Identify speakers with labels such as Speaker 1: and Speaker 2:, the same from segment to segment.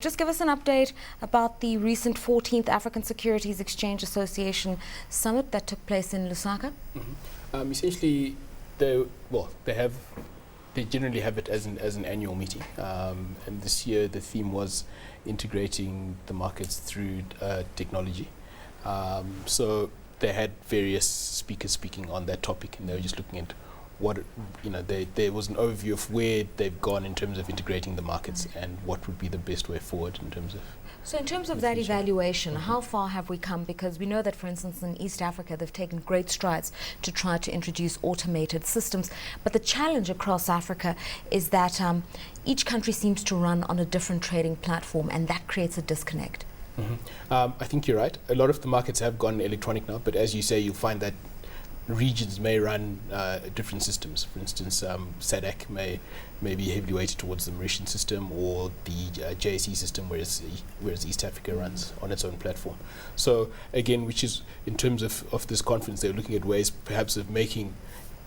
Speaker 1: just give us an update about the recent 14th African Securities Exchange Association summit that took place in Lusaka.
Speaker 2: Essentially, they generally have it as an annual meeting, and this year the theme was integrating the markets through technology. So they had various speakers speaking on that topic, and they were just looking at what, there was an overview of where they've gone in terms of integrating the markets and what would be the best way forward in terms of.
Speaker 1: So in terms of that evaluation, how far have we come? Because we know that, for instance, in East Africa, they've taken great strides to try to introduce automated systems. But the challenge across Africa is that each country seems to run on a different trading platform, and that creates a disconnect.
Speaker 2: I think you're right. A lot of the markets have gone electronic now, but as you say, you'll find that regions may run different systems. For instance, SADC may be heavily weighted towards the Mauritian system or the JSE system, whereas East Africa runs on its own platform. So again, which is in terms of this conference, they're looking at ways perhaps of making,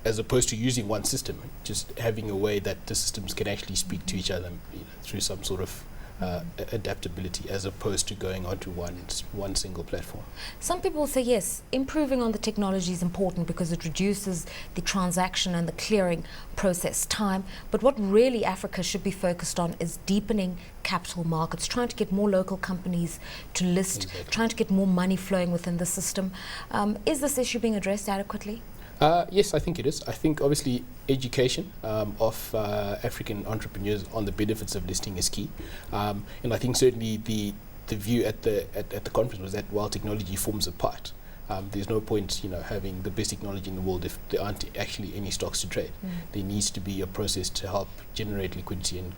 Speaker 2: as opposed to using one system, just having a way that the systems can actually speak to each other through some sort of adaptability, as opposed to going onto one single platform.
Speaker 1: Some people say yes, improving on the technology is important because it reduces the transaction and the clearing process time. But what really Africa should be focused on is deepening capital markets, trying to get more local companies to list, trying to get more money flowing within the system. Is this issue being addressed adequately?
Speaker 2: Yes, I think it is. I think obviously education of African entrepreneurs on the benefits of listing is key, and I think certainly the view at the conference was that while technology forms a part, there's no point having the best technology in the world if there aren't actually any stocks to trade. There needs to be a process to help generate liquidity and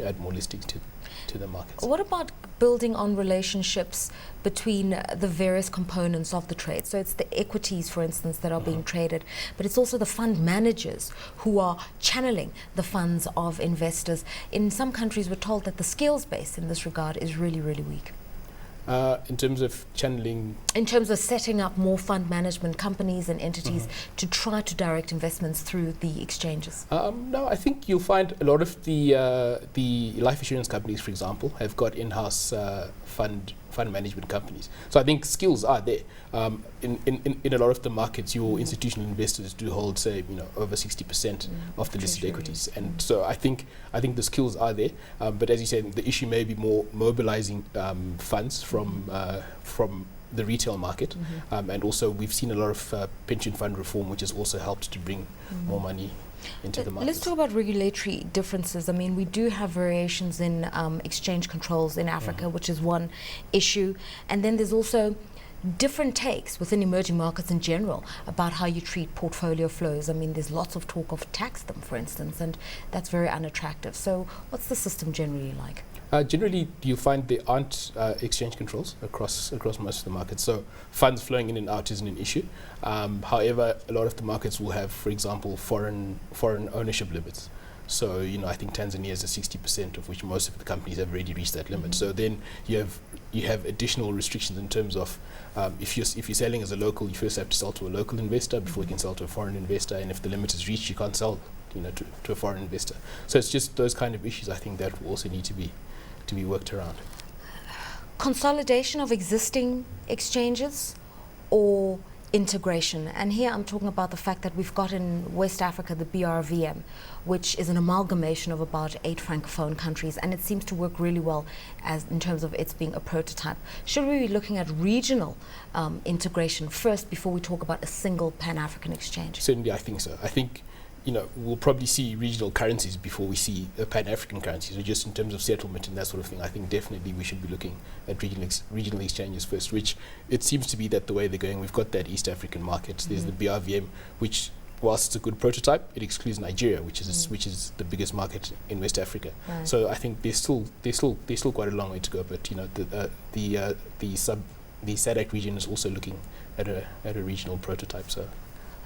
Speaker 2: add more listings to the markets.
Speaker 1: What about building on relationships between the various components of the trade? So it's the equities, for instance, that are being traded, but it's also the fund managers who are channeling the funds of investors. In some countries, we're told that the skills base in this regard is really, really weak.
Speaker 2: In terms of channeling? In
Speaker 1: terms of setting up more fund management companies and entities to try to direct investments through the exchanges?
Speaker 2: No, I think you'll find a lot of the life insurance companies, for example, have got in-house fund management companies. So I think skills are there. In a lot of the markets, your institutional investors do hold, say, over 60% of the listed equities, and so I think the skills are there. But as you said, the issue may be more mobilizing funds from the retail market, and also we've seen a lot of pension fund reform, which has also helped to bring more money into the market.
Speaker 1: Let's talk about regulatory differences. I mean, we do have variations in exchange controls in Africa, which is one issue. And then there's also different takes within emerging markets in general about how you treat portfolio flows. I mean, there's lots of talk of tax them, for instance, and that's very unattractive. So what's the system generally like?
Speaker 2: Generally, you find there aren't exchange controls across most of the markets. So funds flowing in and out isn't an issue. However, a lot of the markets will have, for example, foreign ownership limits. So I think Tanzania is at 60%, of which most of the companies have already reached that limit. So then you have additional restrictions in terms of if you're selling as a local, you first have to sell to a local investor before you can sell to a foreign investor, and if the limit is reached, you can't sell to a foreign investor. So it's just those kind of issues I think that will also need to be worked around.
Speaker 1: Consolidation of existing exchanges or integration? And here I'm talking about the fact that we've got in West Africa the BRVM, which is an amalgamation of about 8 francophone countries, and it seems to work really well as in terms of its being a prototype. Should we be looking at regional integration first before we talk about a single Pan-African exchange?
Speaker 2: Certainly, I think so. I think we'll probably see regional currencies before we see Pan-African currencies. So just in terms of settlement and that sort of thing, I think definitely we should be looking at regional exchanges first, which it seems to be that the way they're going. We've got that East African market. There's the BRVM, which, whilst it's a good prototype, it excludes Nigeria, which is the biggest market in West Africa. Right. So I think there's still quite a long way to go. But the SADC region is also looking at a regional prototype. So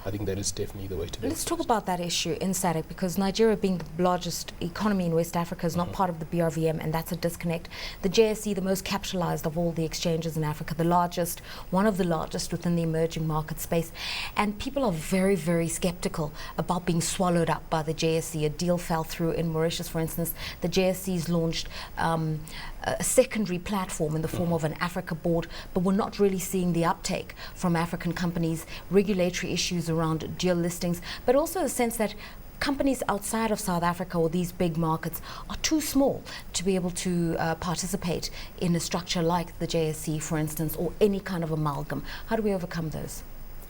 Speaker 2: I think that is definitely the way to go.
Speaker 1: Let's talk about that issue in SADC, because Nigeria, being the largest economy in West Africa, is not part of the BRVM, and that's a disconnect. The JSE, the most capitalized of all the exchanges in Africa, the largest, one of the largest within the emerging market space, and people are very, very skeptical about being swallowed up by the JSE. A deal fell through in Mauritius, for instance. The JSE's launched a secondary platform in the form of an Africa board, but we're not really seeing the uptake from African companies, regulatory issues around dual listings, but also a sense that companies outside of South Africa or these big markets are too small to be able to participate in a structure like the JSE, for instance, or any kind of amalgam. How do we overcome those?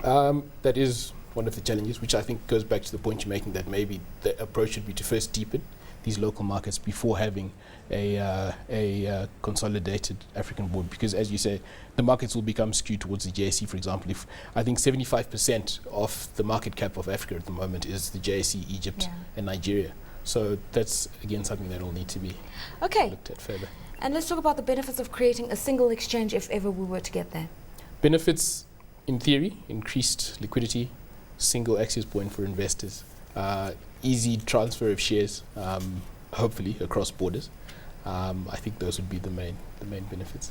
Speaker 2: That is one of the challenges, which I think goes back to the point you're making, that maybe the approach should be to first deepen these local markets before having a consolidated African board, because as you say, the markets will become skewed towards the JSE. For example, if I think 75% of the market cap of Africa at the moment is the JSE, Egypt and Nigeria. So that's again something that will need to be looked at further.
Speaker 1: And let's talk about the benefits of creating a single exchange if ever we were to get there.
Speaker 2: Benefits, in theory: increased liquidity, single access point for investors, easy transfer of shares, hopefully across borders. I think those would be the main benefits.